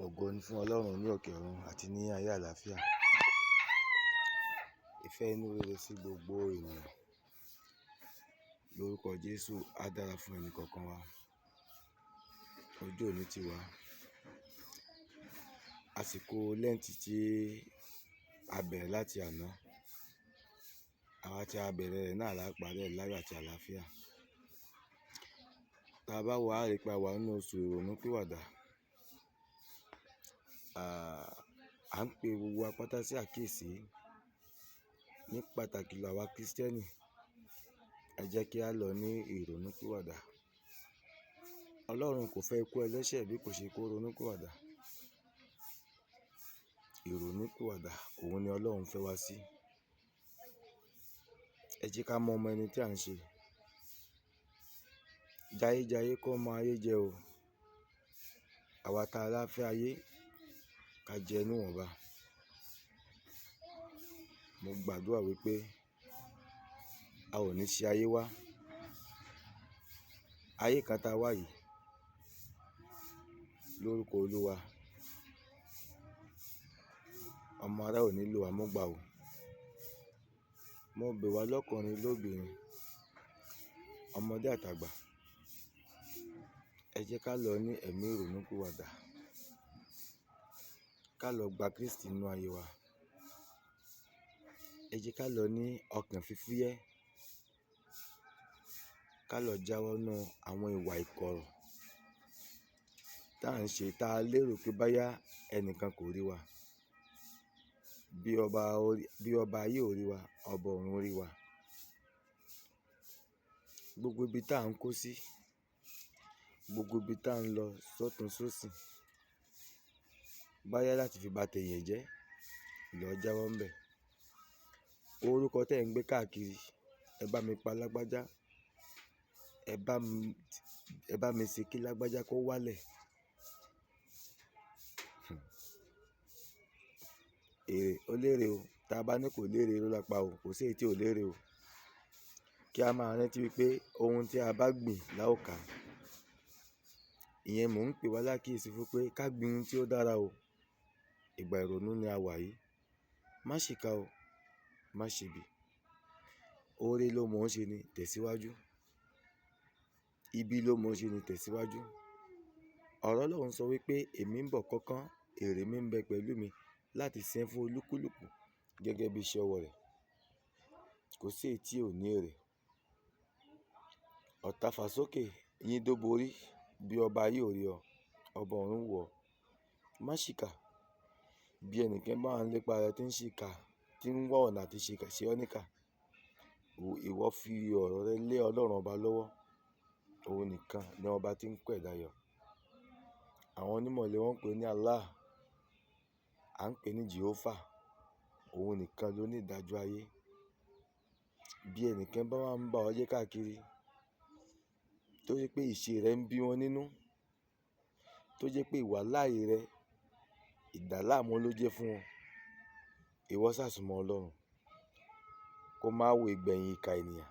Ògo ni fún Ọlọ́run ní òkè ọ̀run àti ní ayé àlàáfíà. Ìfẹ́ inú rere sí gbogbo ènìyàn. Lórúkọ Jésù, á dára fún ẹnì kọ̀ọ̀kan wa. Ọjọ́ òní ti wá. Àsìkò lẹ́ǹtì tí a bẹ̀rẹ̀ láti àná. Àwa tí a bẹ̀rẹ̀ rẹ̀ náà la parí ẹ̀ láyọ̀ àti àlàáfíà. Tá a bá wò á rí pé a wà nínú oṣù ìrònúpìwàdà. À ń pe gbogbo wa pátá sí àkíyèsí, ní pàtàkì lọ àwa Kristẹni. Ẹ jẹ́ kí á lọ ní ìrònúpìwàdà. Ọlọ́run kò fẹ́ ikú ẹlẹ́ṣẹ̀ bí kò ṣe kó ronúpìwàdà. Ìrònúpìwàdà òun ni Ọlọ́run fẹ́ wá sí. Ẹ jẹ́ ká mọ ọmọ ẹni tí à ń ṣe. Jayéjayé kọ́ mọ ayé jẹ o. Àwa tá a láfẹ́ ayé ká jẹ níwọ̀nba. Mo gbàdúrà wípé a ò ní ṣe ayé wá. Ayé kan tá a wá yìí, lórúkọ Olúwa, ọmọ ará ò ní lò wá mọ́ gbà o. Mo bẹ̀ wá lọ́kùnrin lóbìnrin, ọmọdé àtàgbà. Ẹ jẹ́ ká lọ ní ẹ̀mí ìrònúpìwàdà. Ká lọ gba Kristi nínú ayé wa. Ẹ jẹ́ ká lọ ní ọkàn fífúyẹ́. Ká lọ jáwọ́ nínú àwọn ìwà ìkọ̀rọ̀ tá à ń ṣe, tá a lérò pé báyá ẹnìkan kò rí wa. Bí ọba ayé ò rí wa, ọba ọ̀run rí wa. Gbogbo ibi tá à ń kó sí, gbogbo ibi tá à ń lọ sọ́tùn sósì, báyá láti fi ba tèèyàn jẹ́, lọ jáwọ́ ńbẹ̀. Orúkọ tẹ́ ẹ̀ ń gbé káàkiri, ẹ bá mi pa lágbájá, ẹ bá mi ṣe kí lágbájá kó wálẹ̀. Èrè ó lérè o. Tá a bá ní kò lérè, irọ́ la pa o. Kò sí èyí tí ò lérè o. Kí a máa rántí wípé ohun tí a bá gbìn la ó ká. Ìyẹn mò ń pè wá lákíyèsí fún pé ká gbin ohun tí ó dára o. Ìgbà ìrònú ni a wà yìí. Má ṣìkà o, má ṣebi. Oore ló mọ̀ ọ́n ṣe ni, tẹ̀síwájú. Ibi ló mọ̀ ọ́n ṣe ni, tẹ̀síwájú. Ọ̀rọ̀ Ọlọ́run sọ wípé èmi ń bọ̀ kánkán, èrè mi ń bẹ pẹ̀lú mi láti san fún olúkúlùkù gẹ́gẹ́ bí iṣẹ́ ọwọ́ rẹ̀. Kò sí èyí tí ò ní èrè. Ọ̀tá fà sókè, yín dó borí, bí ọba ayé ò rí ọ, ọba ọ̀run wò ọ́. Má ṣìkà. Bí ẹnìkan bá ń lépa rẹ tí ń ṣìkà, tí ń wá ọ̀nà àti ṣe ọ́ níkà, ìwọ fi ọ̀rọ̀ rẹ lé Ọlọ́run ọba lọ́wọ́. Òun nìkan ni ọba tí ń kó ẹ̀dá yọ. Àwọn onímọ̀le wọ́n ń pè ní Allah, à ń pè ní Jehovah. Òun nìkan ló ní ìdájọ́ ayé. Bí ẹnìkan bá wá ń bá ọ jẹ́ káàkiri, tó jẹ́ pé ìṣe rẹ ń bí wọn nínú, tó jẹ́ pé ìwàláàyè rẹ ìdàláàmú ló jẹ́ fún wọn, ìwọ sá súnmọ́ Ọlọ́run. Kó má wo ìgbẹ̀yìn ìkà ènìyàn.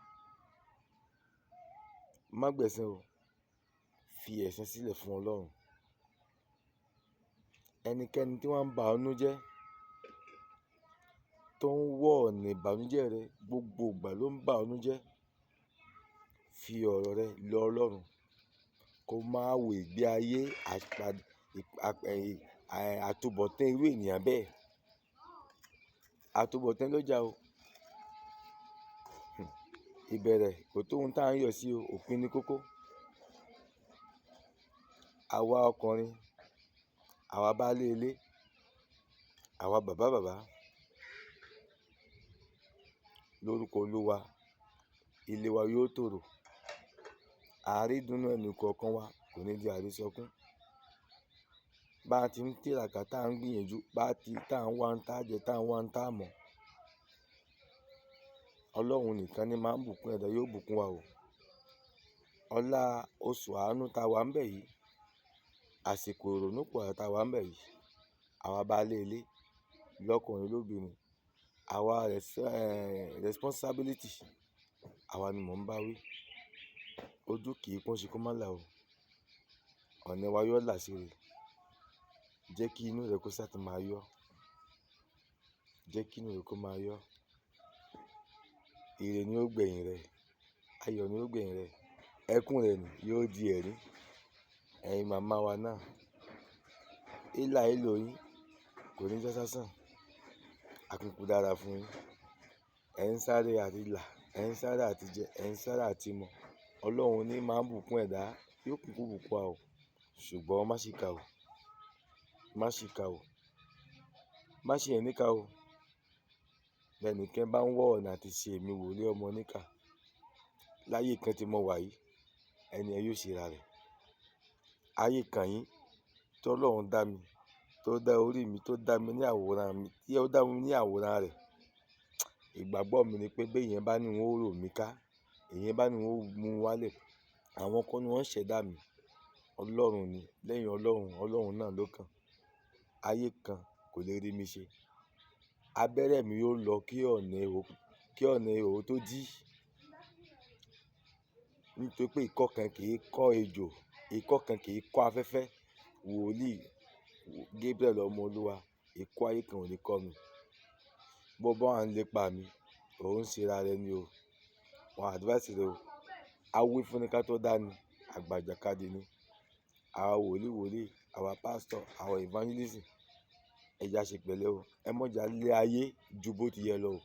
Má gbẹ̀san o. Fi ẹ̀san sílẹ̀ fún Ọlọ́run. Ẹnikẹ́ni tí wọ́n ń ba ọnú jẹ́, tó ń wọ́ ọ̀nà ìbànújẹ́ rẹ, gbogbo ìgbà ló ń ba ọnú jẹ́, fi ọ̀rọ̀ rẹ lọ Ọlọ́run. Kó má wo ìgbé ayé àtúbọ̀tán irú ènìyàn bẹ́ẹ̀. Àtúbọ̀tán ló jà o. Ìbẹ̀rẹ̀ kò tó ohun tá à ń yọ̀ sí o, òpin ní kókó. Àwa ọkùnrin, àwa baálé ilé, àwa bàbá, lórúkọ Olúwa, ilé wa yóò tòrò. Àrídùnnú ẹnì kọ̀ọ̀kan wa kò ní di àrísọkún. Bá a ti ń tíràkà tá à ń gbìyànjú, tá à ń wá ń tá jẹ, tá à ń wá ń tá mọ̀, Ọlọ́run nìkan ni máa ń bùkún ẹ̀dá, yóò bùkún wa o. Ọlá oṣù àánú tá a wà ńbẹ̀ yìí, àsìkò ìrònúpìwàdà tá a wà ńbẹ̀ yìí, àwa baálé ilé, lọ́kùnrin lóbìnrin, àwa responsibility, àwa ni mò ń bá wí. Ojú kì í pọ́n ṣe kó má là o. Ọ̀nà wa yóò là sí rere. jẹ́ kí inú rẹ kó sá ti máa yọ̀, jẹ́ kí inú rẹ kó máa yọ̀. Ire ni ó gbẹ̀yìn rẹ̀, ayọ̀ ni ó gbẹ̀yìn rẹ̀, ẹkún rẹ nì yóò di ẹ̀rín. Ẹ̀yin màmá wa náà, hílà hílò yín kò ní já sásán, àkúkú dára fún yín. Ẹ̀ ń sáré àti là, ẹ̀ ń sáré àti jẹ, ẹ̀ ń sáré àti mu. Ọlọ́run ní máa ń bùkún ẹ̀dá, yóò kúkú bùkún wa o, ṣùgbọ́n má ṣìkà o, má ṣìkà o, má ṣe èyàn níkà o. Bẹ́nìkẹ́ bá ń wọ ọ̀nà àti ṣe èmi wòlíì ọmọ níkà, láyé kan tí mo wà yìí, ẹni ẹ yóò ṣera rẹ̀. Ayé kan yín tí Ọlọ́run dá mi, tó dá orí mi, tó dá mi ní àwòrán mi, tí ó dá mi ní àwòrán rẹ̀. Ìgbàgbọ́ mi ni pé béèyàn bá ní wọn ó rò mí ká, èyàn bá ní wọn ó mú wálẹ̀, àwọn kọ́ ni wọ́n ṣẹ̀dá mi. Ọlọ́run ni, lẹ́yìn Ọlọ́run, Ọlọ́run náà ló kàn. Ayé kan kò lè rí mi ṣe. Abẹ́rẹ́ mi yóò lọ kí ọ̀nà èrò tó dí. Nítorí pé ìkọ́ kan kì í kọ́ ejò, ìkọ́ kan kì í kọ́ afẹ́fẹ́. Wòlíì Gabriel ọmọ Olúwa, ikọ́ ayé kan ò ní kọ́ mi. Bó bá wà ń lépa mi, òun ṣera rẹ ni o. Wọn advice rẹ o. A wí fún ni ká tó dá ni, àgbà ìjàkadì ni. Àwa wòlíì, àwa pastor, àwa evangelist, ẹ jẹ́ á ṣe pẹ̀lẹ́ o. Ẹ má jẹ́ á lé ayé ju bó ti yẹ lọ o.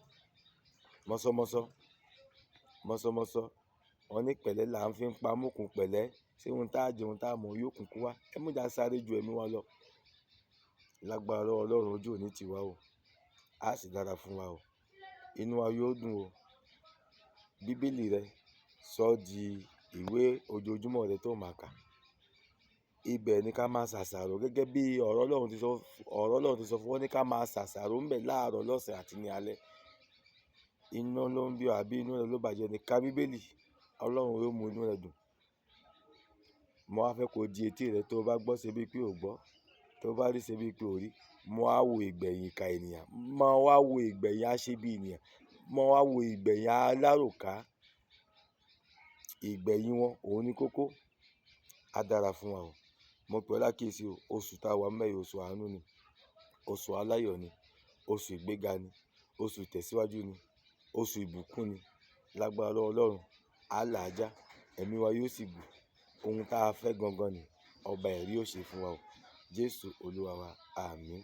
Mọ́sọ́mọ́sọ́, wọ́n ní pẹ̀lẹ́ là ń fi pa mókun pẹ̀lẹ́. Ṣé ohun tá jẹ, ohun tá mu yóò kúkú wá. Ẹ má jẹ́ á sáré ju ẹ̀mí wa lọ. Lágbára lọ́wọ́ Ọlọ́run, ojú ò ní tì wá o. Á sì dára fún wa o. Inú wa yóò dùn o. Bíbélì rẹ sọ di ìwé ojoojúmọ́ rẹ tó máa kà. Ibẹ̀ ni ká máa ṣàṣàrò gẹ́gẹ́ bí ọ̀rọ̀ Ọlọ́run ti sọ fún wọn, ní ká máa ṣàṣàrò ńbẹ̀ láàárọ̀, lọ́sàn-án àti ní alẹ́. Iná ló ń bí ọ àbí inú rẹ ló bàjẹ́ ni, ká Bíbélì, Ọlọ́run yóò mú inú rẹ dùn. Mo wá fẹ́ kó di etí rẹ, tó bá gbọ́ ṣe bí pé ò gbọ́, tó bá rí ṣe bí pé ò rí. Mo wá wo ìgbẹ̀yìn ìkà ènìyàn, mo wá wo ìgbẹ̀yìn aṣebi ènìyàn, mo wá wo ìgbẹ̀yìn aláròká. Ìgbẹ̀yìn wọn òun ní kókó. Á dára fún wa o. Mo pè ọ́ lákèésí o. Oṣù tá a wà ńbẹ̀ yìí, oṣù àánú ni, oṣù aláyọ̀ ni, oṣù ìgbéga ni, oṣù ìtẹ̀síwájú ni, oṣù ìbùkún ni. Lágbára lọ́wọ́ Ọlọ́run, á là á já, ẹ̀mí wa yóò sì gùn. Ohun tá a fẹ́ gangan ni ọba ẹ̀rí yóò ṣe fún wa o. Jésù Olúwa wa, àmín.